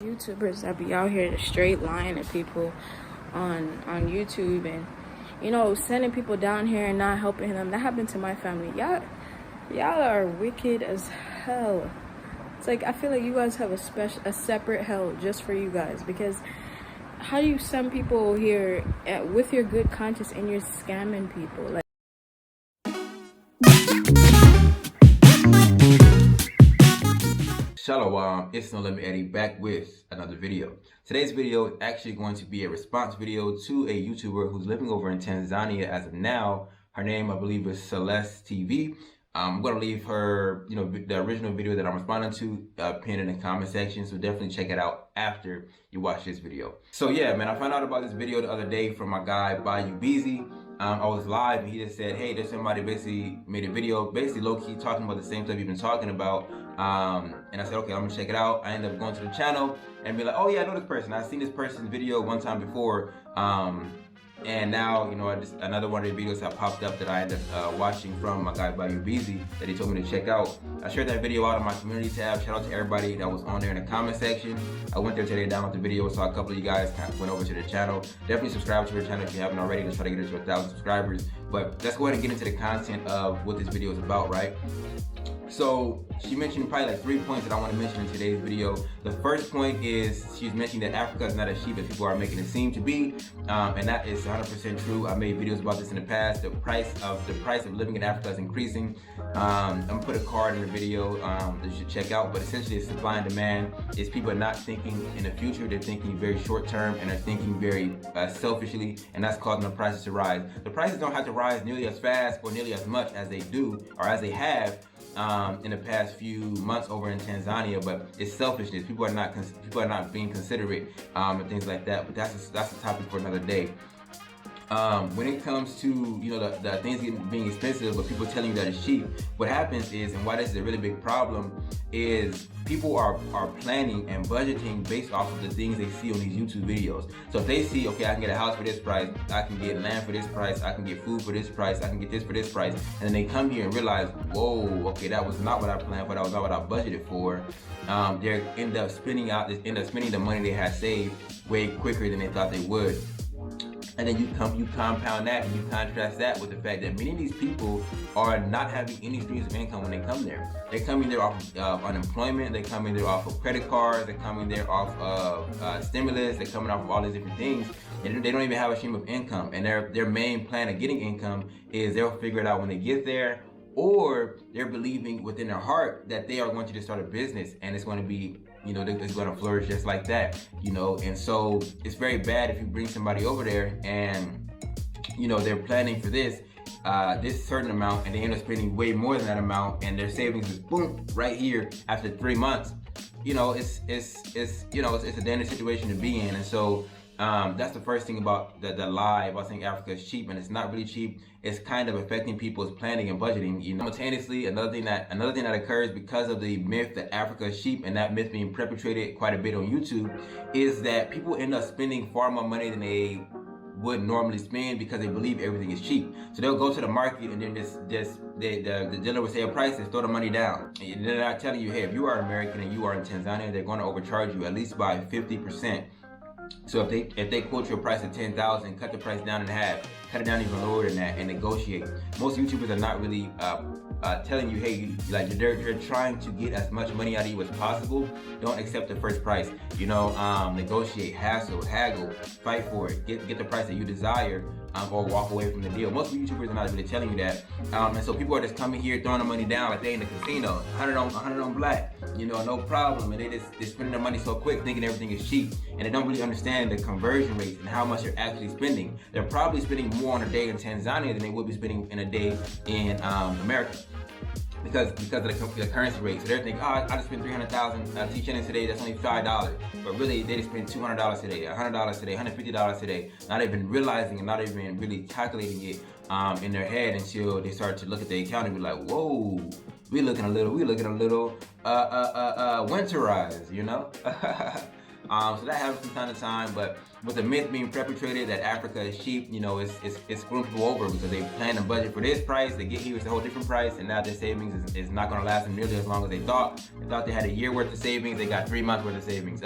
YouTubers that be out here straight lying to people on YouTube and sending people down here and not helping them. That happened to my family. Y'all are wicked as hell. It's like I feel like you guys have a separate hell just for you guys, because how do you send people here with your good conscience and you're scamming people? Like, Shalom, it's No Limit Eddie back with another video. Today's video is actually going to be a response video to a YouTuber who's living over in Tanzania as of now. Her name, I believe, is Celeste TV. I'm going to leave her, the original video that I'm responding to pinned in the comment section, so definitely check it out after you watch this video. So yeah, man, I found out about this video the other day from my guy, Busy. I was live and he just said, hey, there's somebody basically made a video, basically low-key talking about the same stuff you've been talking about. And I said, okay, I'm gonna check it out. I ended up going to the channel and be like, oh yeah, I know this person. I've seen this person's video one time before. And now, another one of the videos that popped up that I ended up watching from my guy Busy that he told me to check out. I shared that video out on my community tab. Shout out to everybody that was on there in the comment section. I went there today to download the video, saw a couple of you guys kind of went over to the channel. Definitely subscribe to the channel if you haven't already. Let's try to get it to 1,000 subscribers. But let's go ahead and get into the content of what this video is about, right? So she mentioned probably like 3 points that I want to mention in today's video. The first point is she's mentioning that Africa is not as cheap as people are making it seem to be, and that is 100% true. I made videos about this in the past. The price of living in Africa is increasing. I'm gonna put a card in the video that you should check out. But essentially, it's supply and demand. Is people are not thinking in the future; they're thinking very short term and are thinking very selfishly, and that's causing the prices to rise. The prices don't have to rise nearly as fast or nearly as much as they do or as they have in the past few months over in Tanzania, but it's selfishness. People are not being considerate and things like that. But that's a topic for another day. When it comes to the things being expensive, but people telling you that it's cheap, what happens is, and why this is a really big problem, is people are planning and budgeting based off of the things they see on these YouTube videos. So if they see, okay, I can get a house for this price, I can get land for this price, I can get food for this price, I can get this for this price, and then they come here and realize, whoa, okay, that was not what I planned for, that was not what I budgeted for. They end up spending the money they had saved way quicker than they thought they would. And then you compound that and you contrast that with the fact that many of these people are not having any streams of income when they come there. They're coming there off of unemployment, they're coming there off of credit cards, they're coming there off of stimulus, they're coming off of all these different things, and they don't even have a stream of income. And their main plan of getting income is they'll figure it out when they get there, or they're believing within their heart that they are going to just start a business and it's going to be, it's going to flourish just like that, and so it's very bad if you bring somebody over there and, they're planning for this certain amount and they end up spending way more than that amount and their savings is boom right here after 3 months. It's a dangerous situation to be in. And so that's the first thing about the lie about saying Africa is cheap, and it's not really cheap. It's kind of affecting people's planning and budgeting. Simultaneously, another thing that occurs because of the myth that Africa is cheap, and that myth being perpetrated quite a bit on YouTube, is that people end up spending far more money than they would normally spend because they believe everything is cheap. So they'll go to the market and then the dealer will say a price and throw the money down. And they're not telling you, hey, if you are American and you are in Tanzania, they're going to overcharge you at least by 50%. So if they quote your price at 10,000, cut the price down in half, cut it down even lower than that, and negotiate. Most YouTubers are not really telling you, hey, they're trying to get as much money out of you as possible. Don't accept the first price. Negotiate, haggle, fight for it, get the price that you desire, or walk away from the deal. Most YouTubers are not really telling you that, and so people are just coming here throwing the money down like they in the casino, 100 on black, no problem, and they're spending their money so quick, thinking everything is cheap, and they don't really understand the conversion rates and how much they're actually spending. They're probably spending more on a day in Tanzania than they would be spending in a day in America. Because of the currency rate. So they're thinking, oh, I just spent 300,000 teaching today, that's only $5. But really, they just spent $200 today, $100 today, $150 today, not even realizing and not even really calculating it in their head until they start to look at the account and be like, whoa, we're looking a little winterized, So that happens from time to time, but with the myth being perpetrated that Africa is cheap, you know, it's screwing people over because they plan a budget for this price, they get here, it's a whole different price, and now their savings is not going to last them nearly as long as they thought. They thought they had a year worth of savings, they got 3 months worth of savings.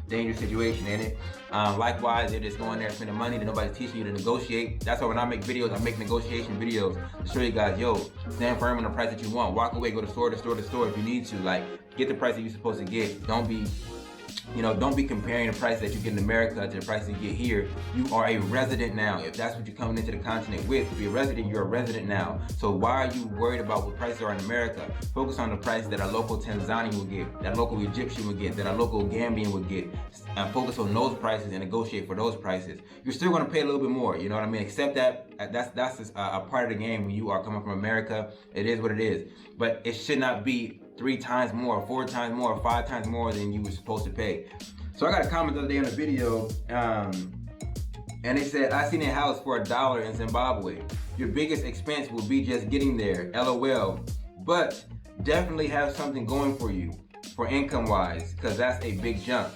Dangerous situation, ain't it? Likewise, they're just going there spending money that nobody's teaching you to negotiate. That's why when I make videos, I make negotiation videos to show you guys, yo, stand firm on the price that you want. Walk away, go to store to store to store if you need to. Like, get the price that you're supposed to get. Don't be comparing the price that you get in America to the price you get here. You are a resident now. If that's what you're coming into the continent with, if you're a resident, you're a resident now. So why are you worried about what prices are in America? Focus on the price that a local Tanzanian would get, that local Egyptian would get, that a local Gambian would get. Focus on those prices and negotiate for those prices. You're still going to pay a little bit more. You know what I mean? Accept that. That's a part of the game when you are coming from America. It is what it is. But it should not be 3 times more, 4 times more, 5 times more than you were supposed to pay. So I got a comment the other day on a video, and they said, I seen a house for $1 in Zimbabwe. Your biggest expense will be just getting there, LOL. But definitely have something going for you, for income wise, because that's a big jump.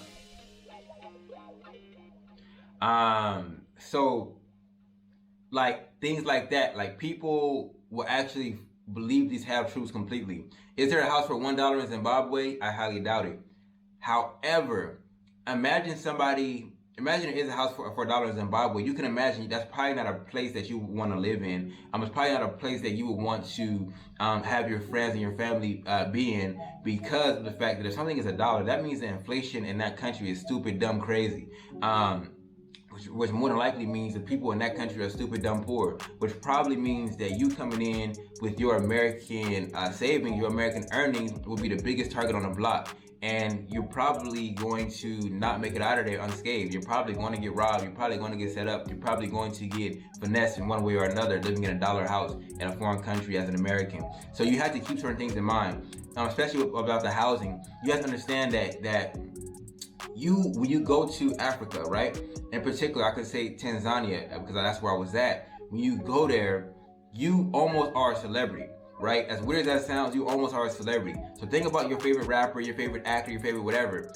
So like things like that, like people will actually believe these half-truths completely. Is there a house for $1 in Zimbabwe? I highly doubt it. However, imagine there is a house for $1 in Zimbabwe. You can imagine that's probably not a place that you want to live in. It's probably not a place that you would want to have your friends and your family be in, because of the fact that if something is $1, that means the inflation in that country is stupid, dumb, crazy. Which more than likely means the people in that country are stupid, dumb, poor, which probably means that you coming in with your American savings, your American earnings will be the biggest target on the block. And you're probably going to not make it out of there unscathed. You're probably going to get robbed. You're probably going to get set up. You're probably going to get finessed in one way or another, living in a $1 house in a foreign country as an American. So you have to keep certain things in mind, especially about the housing. You have to understand that when you go to Africa, right? In particular, I could say Tanzania, because that's where I was at. When you go there, you almost are a celebrity, right? As weird as that sounds, you almost are a celebrity. So think about your favorite rapper, your favorite actor, your favorite whatever.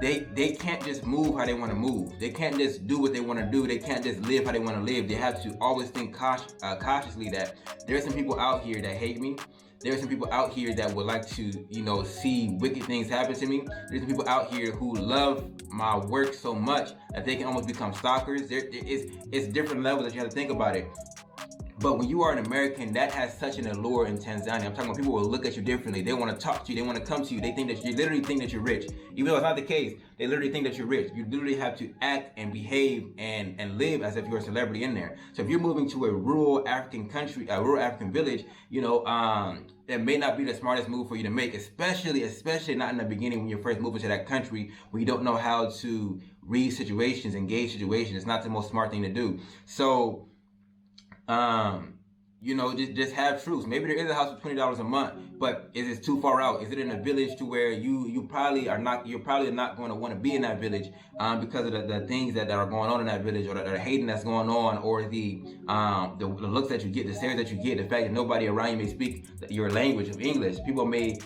They can't just move how they want to move. They can't just do what they want to do. They can't just live how they want to live. They have to always think cautiously that there's some people out here that hate me. There's some people out here that would like to, see wicked things happen to me. There's some people out here who love my work so much that they can almost become stalkers. It's different levels that you have to think about it. But when you are an American, that has such an allure in Tanzania. I'm talking about people will look at you differently. They want to talk to you. They want to come to you. They literally think that you're rich. Even though it's not the case, they literally think that you're rich. You literally have to act and behave and live as if you're a celebrity in there. So if you're moving to a rural African country, a rural African village, that may not be the smartest move for you to make, especially not in the beginning when you're first moving to that country where you don't know how to read situations, engage situations. It's not the most smart thing to do. So, just have truths. Maybe there is a house for $20 a month, but is it too far out? Is it in a village to where you're probably not going to want to be in that village because of the things that are going on in that village, or the hating that's going on, or the looks that you get, the stares that you get, the fact that nobody around you may speak your language of English. People may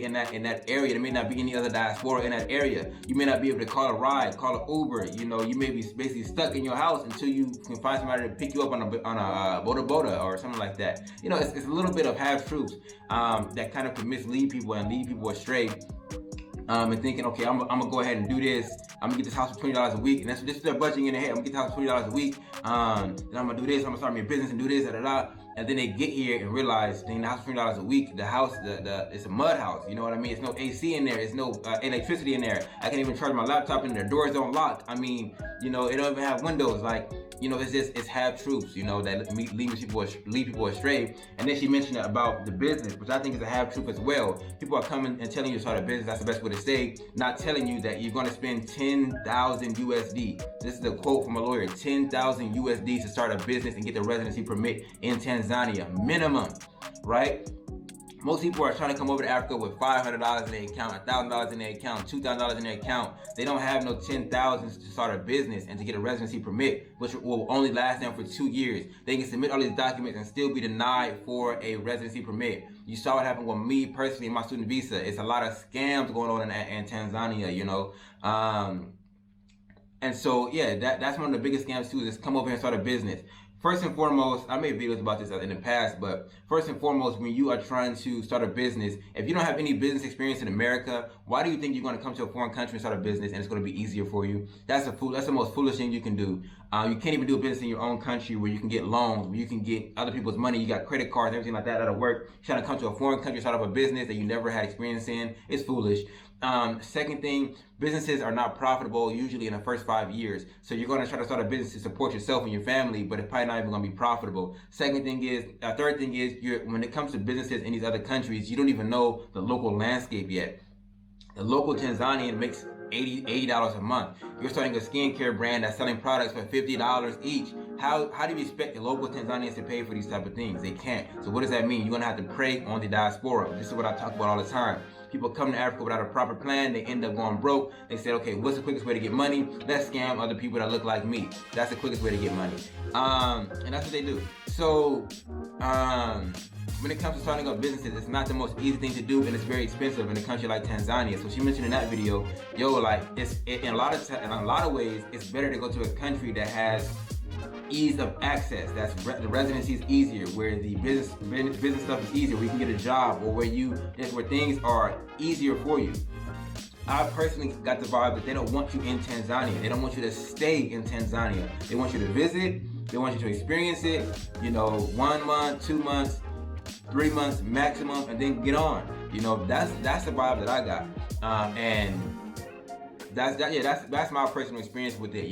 in that area, there may not be any other diaspora in that area. You may not be able to call a ride, call an Uber. You may be basically stuck in your house until you can find somebody to pick you up on a boda or something like that. It's a little bit of half-truths that kind of can mislead people and lead people astray. And thinking, okay, I'm gonna go ahead and do this. I'm gonna get this house for $20 a week, and this is their budgeting in their head. I'm gonna get this house for $20 a week. Then I'm gonna do this. I'm gonna start my business and do this, And then they get here and realize, the house for $20 a week. The house, it's a mud house. You know what I mean? It's no AC in there. It's no electricity in there. I can't even charge my laptop in there. Doors don't lock. I mean, it don't even have windows. It's half truths. That lead people astray. And then she mentioned about the business, which I think is a half truth as well. People are coming and telling you to start a business. That's the best way to say. Not telling you that you're going to spend 10,000 USD. This is a quote from a lawyer. 10,000 USD to start a business and get the residency permit in Tanzania, minimum, right? Most people are trying to come over to Africa with $500 in their account, $1,000 in their account, $2,000 in their account. They don't have no $10,000 to start a business and to get a residency permit, which will only last them for 2 years. They can submit all these documents and still be denied for a residency permit. You saw what happened with me personally in my student visa. It's a lot of scams going on in Tanzania, you know. And so, yeah, that's one of the biggest scams too, is come over here and start a business. First and foremost, I made videos about this in the past, but first and foremost, when you are trying to start a business, if you don't have any business experience in America, why do you think you're going to come to a foreign country and start a business and it's going to be easier for you? That's the most foolish thing you can do. You can't even do a business in your own country where you can get loans, where you can get other people's money, you got credit cards, everything like that that'll work. You're trying to come to a foreign country, start up a business that you never had experience in. It's foolish. Second thing, businesses are not profitable usually in the first 5 years. So you're going to try to start a business to support yourself and your family, but it's probably not even going to be profitable. Third thing is, when it comes to businesses in these other countries, you don't even know the local landscape yet. The local Tanzanian makes $80 a month. You're starting a skincare brand that's selling products for $50 each. How do you expect the local Tanzanians to pay for these type of things? They can't. So what does that mean? You're going to have to prey on the diaspora. This is what I talk about all the time. People come to Africa without a proper plan. They end up going broke. They said, okay, what's the quickest way to get money? Let's scam other people that look like me. That's the quickest way to get money. And that's what they do. So when it comes to starting up businesses, it's not the most easy thing to do, and it's very expensive in a country like Tanzania. So she mentioned in that video, in a lot of ways, it's better to go to a country that has ease of access. The residency is easier, where the business stuff is easier, where you can get a job, or where things are easier for you. I personally got the vibe that they don't want you in Tanzania. They don't want you to stay in Tanzania. They want you to visit. They want you to experience it. 1 month, 2 months, 3 months maximum, and then get on. That's the vibe that I got. And that's my personal experience with it.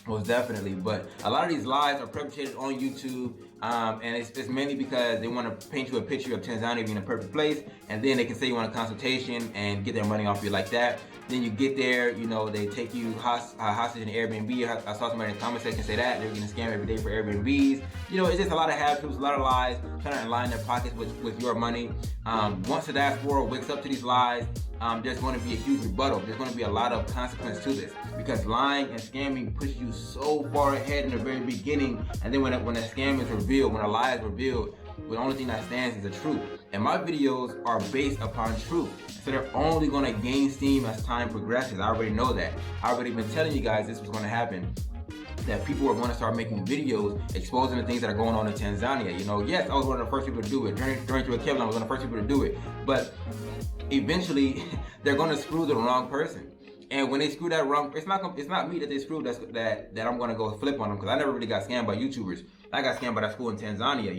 Most definitely. But a lot of these lies are perpetrated on YouTube, and it's mainly because they want to paint you a picture of Tanzania being a perfect place, and then they can say you want a consultation and get their money off you like that. Then you get there, they take you hostage in Airbnb. I saw somebody in the comment section say that they're getting scammed every day for Airbnbs. It's just a lot of half-truths, a lot of lies, trying to line their pockets with your money. Once the diaspora wakes up to these lies, there's going to be a huge rebuttal. There's going to be a lot of consequence to this, because lying and scamming pushes you so far ahead in the very beginning, and then when a scam is revealed, when a lie is revealed, the only thing that stands is the truth. And my videos are based upon truth, so they're only going to gain steam as time progresses. I already know that. I've already been telling you guys this was going to happen, that people are going to start making videos exposing the things that are going on in Tanzania. Yes, I was one of the first people to do it. During Kevin, I was one of the first people to do it. But eventually, they're going to screw the wrong person. And when they screw that wrong, it's not me that they screwed that I'm going to go flip on them, because I never really got scammed by YouTubers. I got scammed by that school in Tanzania,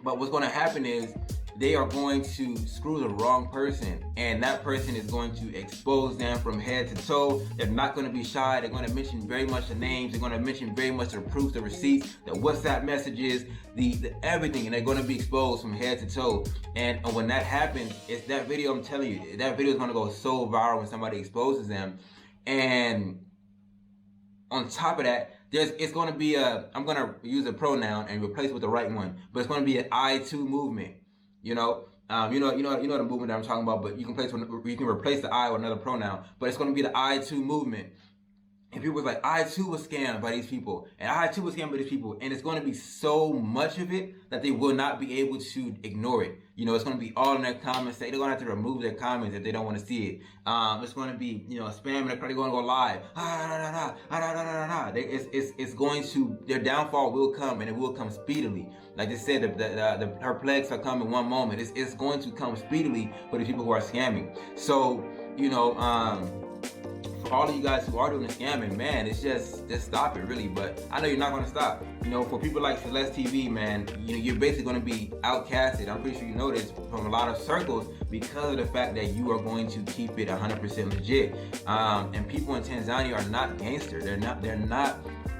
But what's going to happen is they are going to screw the wrong person, and that person is going to expose them from head to toe. They're not going to be shy. They're going to mention very much the names. They're going to mention very much the proof, the receipts, the WhatsApp messages, the everything, and they're going to be exposed from head to toe. And when that happens, it's that video, I'm telling you, that video is going to go so viral when somebody exposes them. And on top of that, it's going to be I'm going to use a pronoun and replace it with the right one, but it's going to be an I too movement. You know the movement that I'm talking about, but you can replace the I with another pronoun, but it's going to be the I too movement. And people was like, I too was scammed by these people, and I too was scammed by these people, and it's going to be so much of it that they will not be able to ignore it. It's going to be all in their comments. They're going to have to remove their comments if they don't want to see it. It's going to be, spam, and they're probably going to go live. It's going to, their downfall will come, and it will come speedily. Like they said, her plagues are coming in one moment. It's going to come speedily for the people who are scamming. So, for all of you guys who are doing the scamming, man, it's just stop it, really. But I know you're not going to stop. For people like Celeste TV, man, you're basically going to be outcasted. I'm pretty sure you know this from a lot of circles, because of the fact that you are going to keep it 100% legit. And people in Tanzania are not gangster. They're not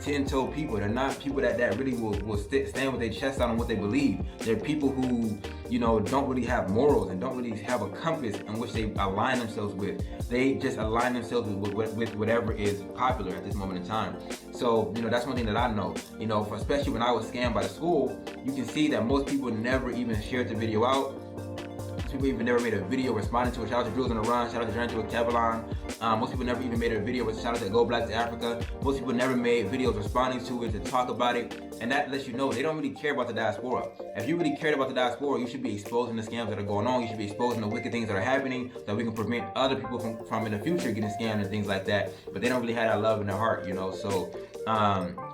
10-toe people. They're not people that really will stand with their chest out on what they believe. They're people who, you know, don't really have morals and don't really have a compass in which they align themselves with. They just align themselves with whatever is popular at this moment in time. So, you know, that's one thing that I know. You know, especially when I was scammed by the school, you can see that most people never even shared the video out. People even never made a video responding to it. Shout out to Drills on the Run, shout out to Journey to a Kevlon. Most people never even made a video, shout out to Go Black to Africa. Most people never made videos responding to it, to talk about it. And that lets you know they don't really care about the diaspora. If you really cared about the diaspora, you should be exposing the scams that are going on. You should be exposing the wicked things that are happening, that we can prevent other people from in the future getting scammed and things like that. But they don't really have that love in their heart, you know. So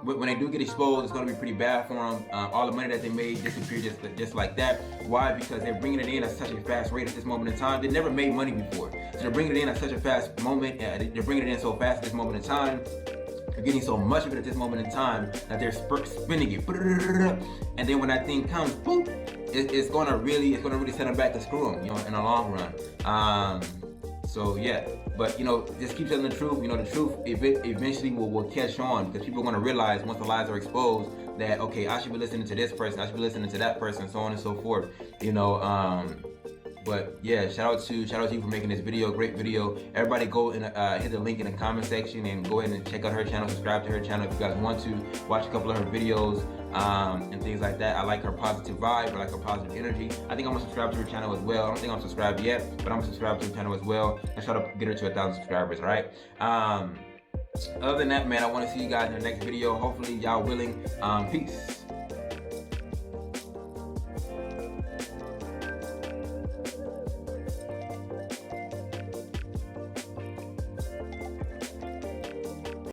when they do get exposed, it's going to be pretty bad for them. All the money that they made disappeared just like that. Why? Because they're bringing it in at such a fast rate at this moment in time. They never made money before, so they're bringing it in at such a fast moment. They're bringing it in so fast at this moment in time. They're getting so much of it at this moment in time that they're spinning it, and then when that thing comes, boom, it's gonna really set them back to screw them, you know, in the long run. So yeah, but you know, just keep telling the truth. You know, the truth eventually will catch on, because people are gonna realize once the lies are exposed that, okay, I should be listening to this person, I should be listening to that person, so on and so forth. You know, but yeah, shout out to you for making this video. Great video. Everybody go and hit the link in the comment section and go ahead and check out her channel, subscribe to her channel if you guys want to. Watch a couple of her videos and things like that. I like her positive vibe, I like her positive energy. I think I'm gonna subscribe to her channel as well. I don't think I'm subscribed yet, but I'm gonna subscribe to her channel as well. Let's try to get her to 1,000 subscribers, all right? Other than that, man, I want to see you guys in the next video. Hopefully y'all willing. Peace.